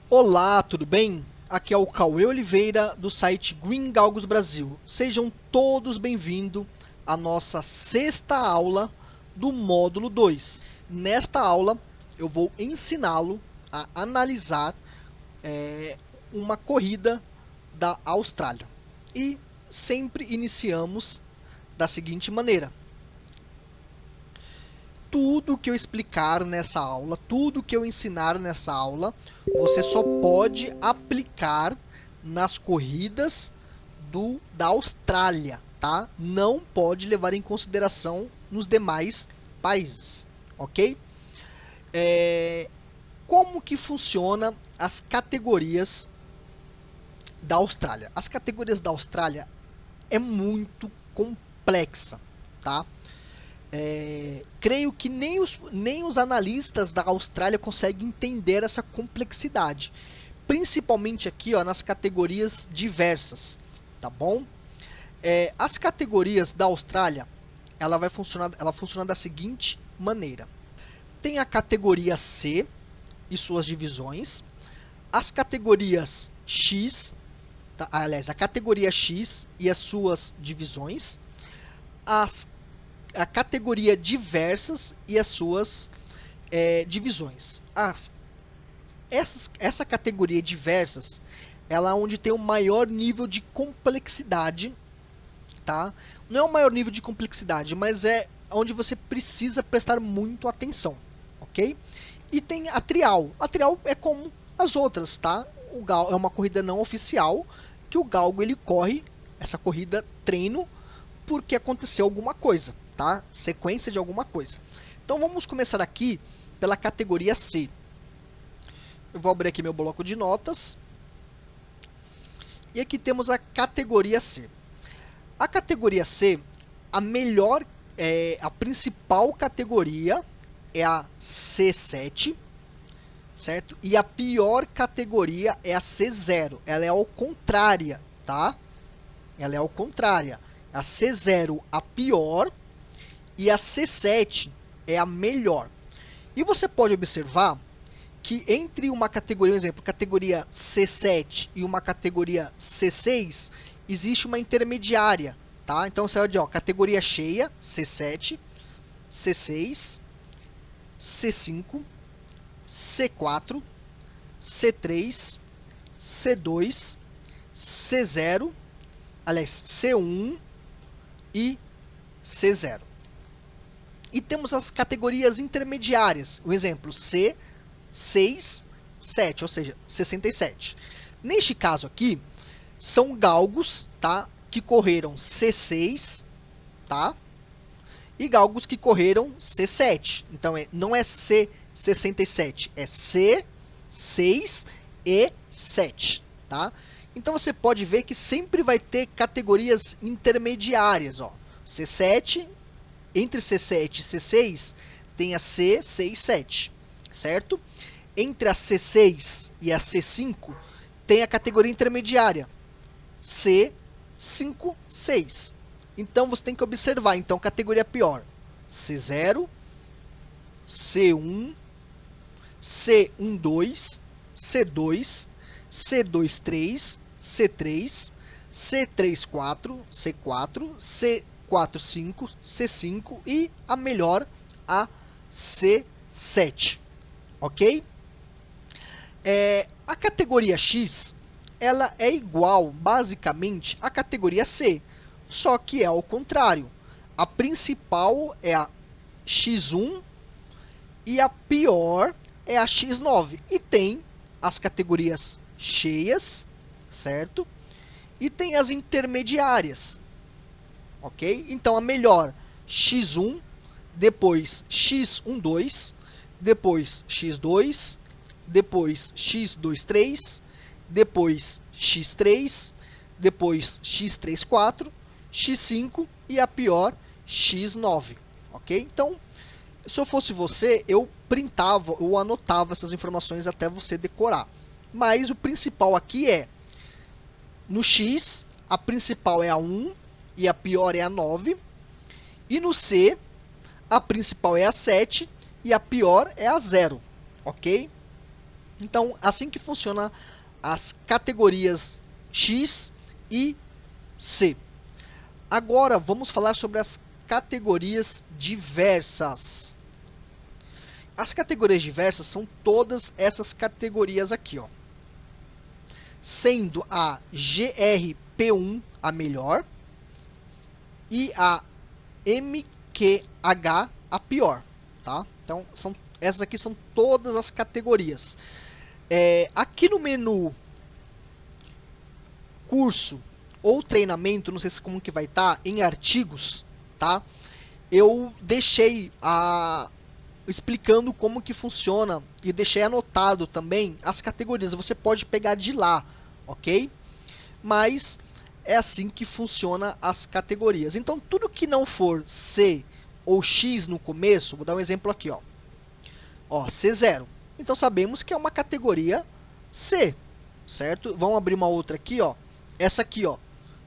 Olá, tudo bem? Aqui é o Cauê Oliveira do site Green Galgos Brasil. Sejam todos bem-vindos à nossa sexta aula do módulo 2. Nesta aula, eu vou ensiná-lo a analisar uma corrida da Austrália. E sempre iniciamos da seguinte maneira: tudo que eu explicar nessa aula, tudo que eu ensinar nessa aula, você só pode aplicar nas corridas da Austrália, tá? Não pode levar em consideração nos demais países, ok? Como que funciona as categorias da Austrália? As categorias da Austrália é muito complexa, tá? Creio que nem os analistas da Austrália conseguem entender essa complexidade, principalmente aqui, ó, nas categorias diversas, tá bom? As categorias da Austrália, ela funciona da seguinte maneira: tem a categoria C e suas divisões, as categorias X, tá? Aliás, a categoria X e as suas divisões, a categoria diversas e as suas divisões. Essa categoria diversas, ela é onde tem o maior nível de complexidade, tá? Não é o maior nível de complexidade, mas é onde você precisa prestar muito atenção, ok? E tem a trial. A trial é como as outras, tá? É uma corrida não oficial que o galgo ele corre essa corrida treino porque aconteceu alguma coisa, tá? Sequência de alguma coisa. Então vamos começar aqui pela categoria C. Eu vou abrir aqui meu bloco de notas. E aqui temos a categoria C. A categoria C, a principal categoria é a C7, certo? E a pior categoria é a C0. Ela é ao contrária, tá? Ela é ao contrária. A C0 a pior e a C7 é a melhor. E você pode observar que entre uma categoria, por exemplo, categoria C7 e uma categoria C6, existe uma intermediária, tá? Então você vai dizer, ó, categoria cheia, C7, C6, C5, C4, C3, C2, C0, aliás, C1 e C0. E temos as categorias intermediárias, o exemplo C, 6, 7, ou seja, 67. Neste caso aqui, são galgos, tá, que correram C6, tá, e galgos que correram C7. Então, não é C67, é C6 e 7, tá? Então, você pode ver que sempre vai ter categorias intermediárias, ó. C7, entre C7 e C6, tem a C67, certo? Entre a C6 e a C5, tem a categoria intermediária, C56. Então, você tem que observar, então, categoria pior, C0, C1, C12, C2, C23, C3, C34, C4, C45, C5 e a melhor, a C7, ok? A categoria X, ela é igual, basicamente, à categoria C, só que é ao contrário. A principal é a X1 e a pior é a X9. E tem as categorias cheias, certo? E tem as intermediárias, ok? Então, a melhor, X1, depois X12, depois X2, depois X23, depois X3, depois X34, X5 e a pior, X9, ok? Então, se eu fosse você, eu printava ou anotava essas informações até você decorar. Mas o principal aqui é, no X, a principal é a 1 e a pior é a 9. E no C, a principal é a 7 e a pior é a 0, ok? Então, assim que funciona as categorias X e C. Agora, vamos falar sobre as categorias diversas. As categorias diversas são todas essas categorias aqui, ó. Sendo a GRP1 a melhor e a MQH a pior, tá? Então, essas aqui são todas as categorias. Aqui no menu curso ou treinamento, não sei se como que vai estar, em artigos, tá? Eu deixei explicando como que funciona e deixei anotado também as categorias. Você pode pegar de lá, ok? Mas é assim que funciona as categorias. Então, tudo que não for C ou X no começo, vou dar um exemplo aqui, ó. C0. Então, sabemos que é uma categoria C, certo? Vamos abrir uma outra aqui, ó. Essa aqui, ó,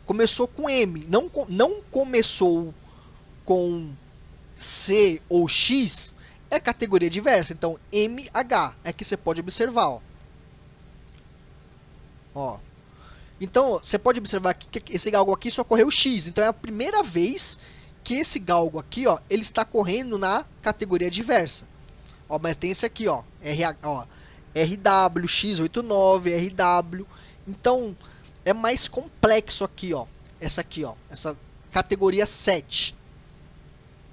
começou com M, não começou com C ou X, é categoria diversa. Então, MH é que você pode observar, ó. Então, você pode observar que esse galgo aqui só correu X. Então, é a primeira vez que esse galgo aqui, ó, ele está correndo na categoria diversa. Ó, mas tem esse aqui, ó, RW, X89, RW. Então, é mais complexo aqui, ó. Essa aqui, ó, essa categoria 7.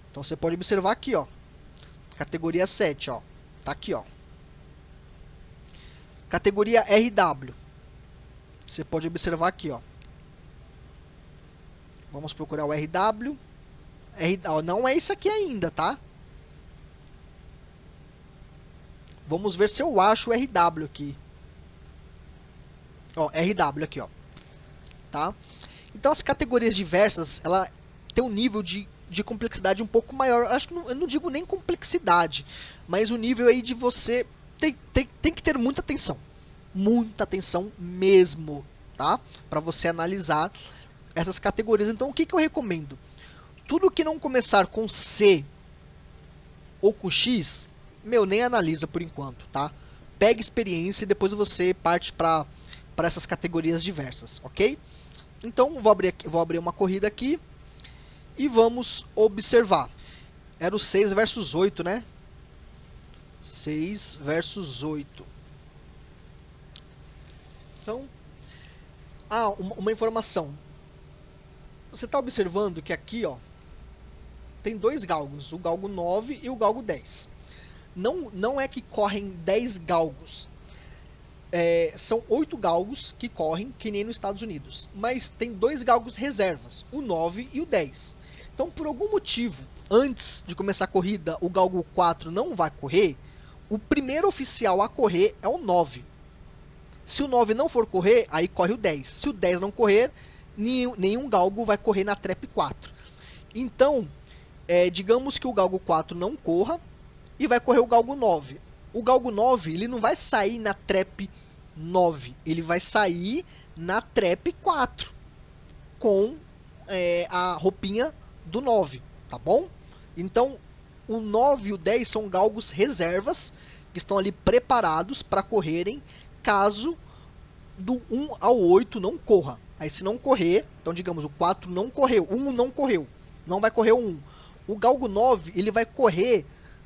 Então, você pode observar aqui, ó. Categoria 7, ó. Tá aqui, ó. Categoria RW. Você pode observar aqui, ó. Vamos procurar o RW. Não é isso aqui ainda, tá? Vamos ver se eu acho o RW aqui. Ó, RW aqui, ó. Tá? Então, as categorias diversas, ela tem um nível de complexidade um pouco maior. Acho que eu não digo nem complexidade, mas o nível aí de você tem que ter muita atenção. Muita atenção mesmo, tá? Para você analisar essas categorias. Então, o que eu recomendo? Tudo que não começar com C ou com X, nem analisa por enquanto, tá? Pega experiência e depois você parte para essas categorias diversas, ok? Então, vou abrir uma corrida aqui e vamos observar. Era o 6 versus 8, né? 6 versus 8. Então, uma informação. Você está observando que aqui, ó, tem dois galgos, o galgo 9 e o galgo 10. Não é que correm 10 galgos. São 8 galgos que correm, que nem nos Estados Unidos. Mas tem dois galgos reservas, o 9 e o 10. Então, por algum motivo, antes de começar a corrida, o galgo 4 não vai correr, o primeiro oficial a correr é o 9. Se o 9 não for correr, aí corre o 10. Se o 10 não correr, nenhum galgo vai correr na trap 4. Então, digamos que o galgo 4 não corra e vai correr o galgo 9. O galgo 9, ele não vai sair na trap 9, ele vai sair na trap 4, com a roupinha do 9, tá bom? Então, o 9 e o 10 são galgos reservas, que estão ali preparados para correrem, caso do 1 ao 8 não corra. Aí se não correr, então digamos, o 4 não correu, o 1 não correu, não vai correr o 1. O galgo 9, ele vai correr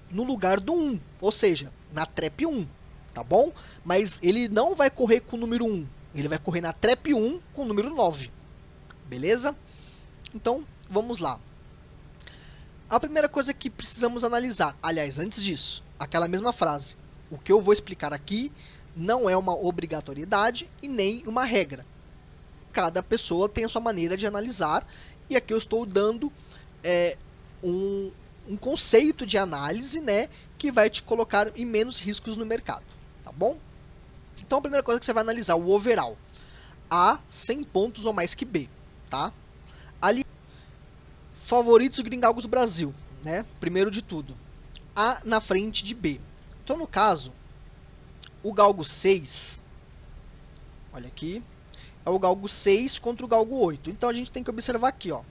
no lugar do 1, ou seja, na trap 1, tá bom? Mas ele não vai correr com o número 1, ele vai correr na trap 1 com o número 9, beleza? Então, vamos lá. A primeira coisa que precisamos analisar, aliás, antes disso, aquela mesma frase, o que eu vou explicar aqui não é uma obrigatoriedade e nem uma regra. Cada pessoa tem a sua maneira de analisar, e aqui eu estou dando um conceito de análise, né, que vai te colocar em menos riscos no mercado, tá bom? Então, a primeira coisa que você vai analisar, o overall. A 100 pontos ou mais que B, tá? Ali, favoritos gringalgos do Brasil, né? Primeiro de tudo, A na frente de B. Então, no caso, o galgo 6, olha aqui, é o galgo 6 contra o galgo 8. Então, a gente tem que observar aqui, ó.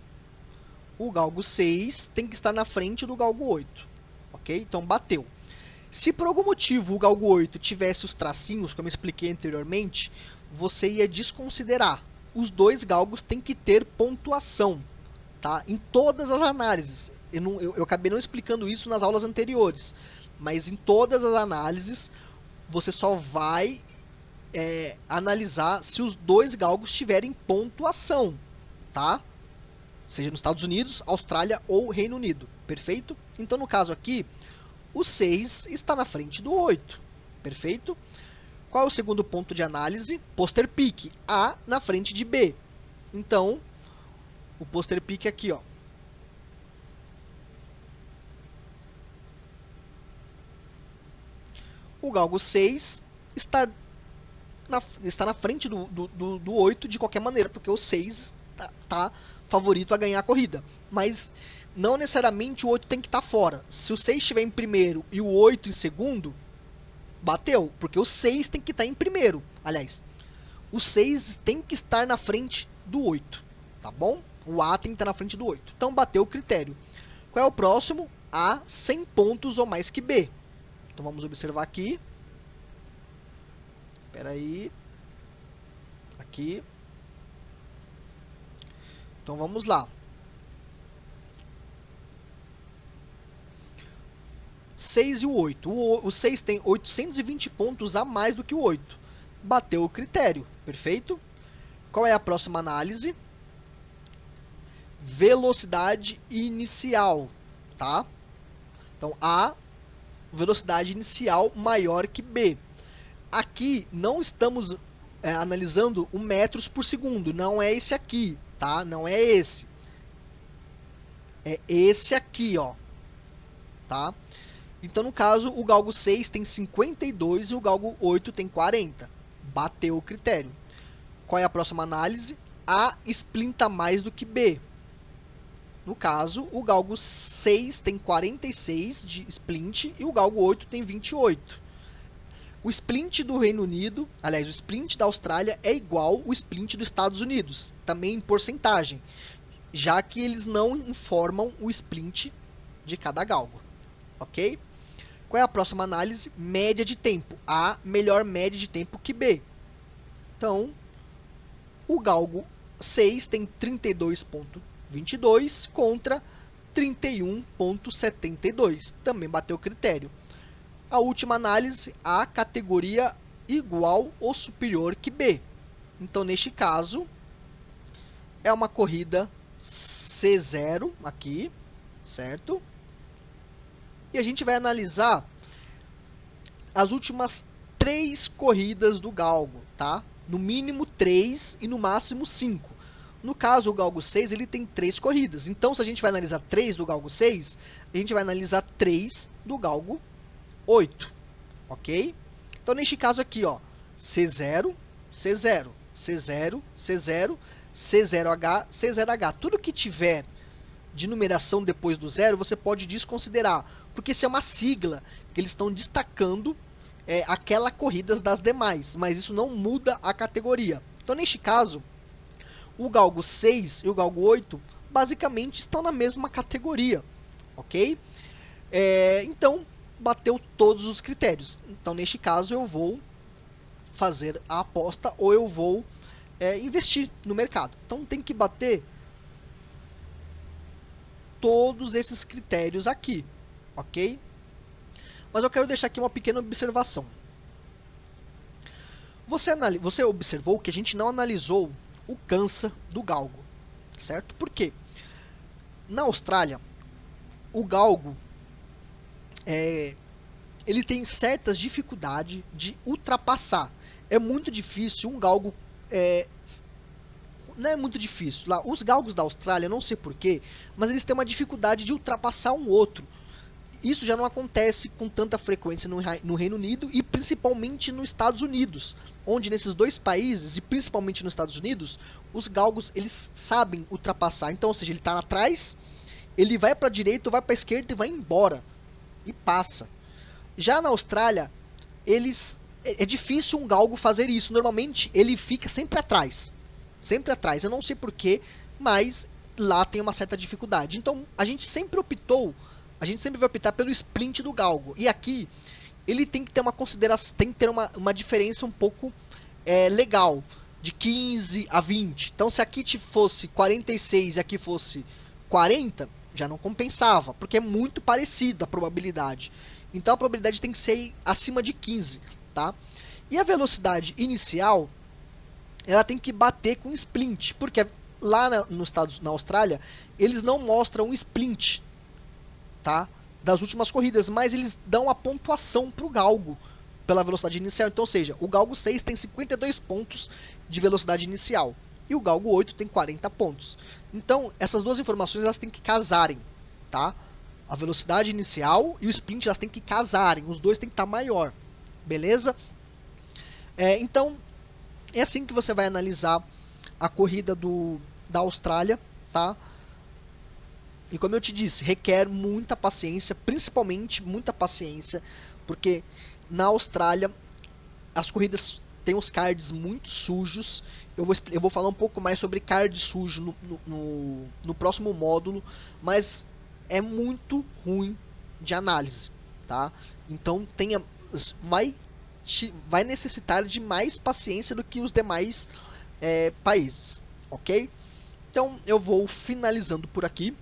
O galgo 6 tem que estar na frente do galgo 8, ok? Então, bateu. Se por algum motivo o galgo 8 tivesse os tracinhos, como eu expliquei anteriormente, você ia desconsiderar. Os dois galgos têm que ter pontuação, tá? Em todas as análises. Eu acabei não explicando isso nas aulas anteriores, mas em todas as análises você só vai analisar se os dois galgos tiverem pontuação, tá? Seja nos Estados Unidos, Austrália ou Reino Unido, perfeito? Então, no caso aqui, o 6 está na frente do 8, perfeito? Qual é o segundo ponto de análise? Poster pick, A na frente de B. Então, o poster pick aqui, ó. O galgo 6 está na frente do 8 de qualquer maneira, porque o 6 tá favorito a ganhar a corrida. Mas não necessariamente o 8 tem que estar fora. Se o 6 estiver em primeiro e o 8 em segundo, bateu, porque o 6 tem que estar em primeiro. Aliás, o 6 tem que estar na frente do 8, tá bom? O A tem que estar na frente do 8. Então, bateu o critério. Qual é o próximo? A 100 pontos ou mais que B. Então, vamos observar aqui. Espera aí. Aqui. Então, vamos lá. 6 e o 8. O 6 tem 820 pontos a mais do que o 8. Bateu o critério, perfeito? Qual é a próxima análise? Velocidade inicial, tá? Então, A, velocidade inicial maior que B. Aqui, não estamos analisando o metros por segundo, não é esse aqui, tá? Não é esse. É esse aqui, ó, tá? Então, no caso, o galgo 6 tem 52 e o galgo 8 tem 40. Bateu o critério. Qual é a próxima análise? A splinta mais do que B. No caso, o galgo 6 tem 46 de splint e o galgo 8 tem 28. O splint do Reino Unido, aliás, o splint da Austrália é igual ao splint dos Estados Unidos, também em porcentagem, já que eles não informam o splint de cada galgo, ok? Qual é a próxima análise? Média de tempo. A, melhor média de tempo que B. Então, o galgo 6 tem 32,22 contra 31,72. Também bateu o critério. A última análise, A, categoria igual ou superior que B. Então, neste caso, é uma corrida C0 aqui, certo? E a gente vai analisar as últimas 3 corridas do galgo, tá? No mínimo 3 e no máximo 5. No caso, o galgo 6, ele tem 3 corridas. Então, se a gente vai analisar 3 do galgo 6, a gente vai analisar 3 do galgo 8, ok? Então, neste caso aqui, ó, C0, C0, C0, C0, C0H, C0H. Tudo que tiver de numeração depois do 0, você pode desconsiderar, porque isso é uma sigla, que eles estão destacando aquela corrida das demais, mas isso não muda a categoria. Então, neste caso, o galgo 6 e o galgo 8 basicamente estão na mesma categoria, ok? Então, bateu todos os critérios. Então, neste caso, eu vou fazer a aposta ou eu vou investir no mercado. Então, tem que bater todos esses critérios aqui, ok? Mas eu quero deixar aqui uma pequena observação. Você observou que a gente não analisou o cansa do galgo, certo? Por quê? Na Austrália, o galgo ele tem certas dificuldades de ultrapassar. É muito difícil um galgo... não é muito difícil. Lá, os galgos da Austrália, não sei porquê, mas eles têm uma dificuldade de ultrapassar um outro. Isso já não acontece com tanta frequência no Reino Unido e principalmente nos Estados Unidos, onde nesses dois países, e principalmente nos Estados Unidos, os galgos eles sabem ultrapassar. Então, ou seja, ele está atrás, ele vai para a direita, vai para a esquerda e vai embora. E passa. Já na Austrália, é difícil um galgo fazer isso. Normalmente, ele fica sempre atrás. Sempre atrás. Eu não sei porquê, mas lá tem uma certa dificuldade. Então, a gente sempre vai optar pelo splint do galgo. E aqui, ele tem que ter uma consideração, tem que ter uma diferença um pouco legal, de 15 a 20. Então, se aqui fosse 46 e aqui fosse 40, já não compensava, porque é muito parecido a probabilidade. Então, a probabilidade tem que ser acima de 15, tá? E a velocidade inicial, ela tem que bater com splint, porque lá na Austrália, eles não mostram o splint, tá? Das últimas corridas, mas eles dão a pontuação para o galgo pela velocidade inicial. Então, ou seja, o galgo 6 tem 52 pontos de velocidade inicial e o galgo 8 tem 40 pontos. Então, essas duas informações elas têm que casarem, tá? A velocidade inicial e o sprint elas têm que casarem, os dois têm que estar maior, beleza? Então, é assim que você vai analisar a corrida da Austrália, tá? E como eu te disse, requer muita paciência, principalmente muita paciência, porque na Austrália as corridas têm os cards muito sujos. Eu vou falar um pouco mais sobre card sujo no próximo módulo, mas é muito ruim de análise, tá? Então vai necessitar de mais paciência do que os demais países, ok? Então eu vou finalizando por aqui.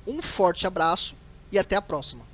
Um forte abraço e até a próxima.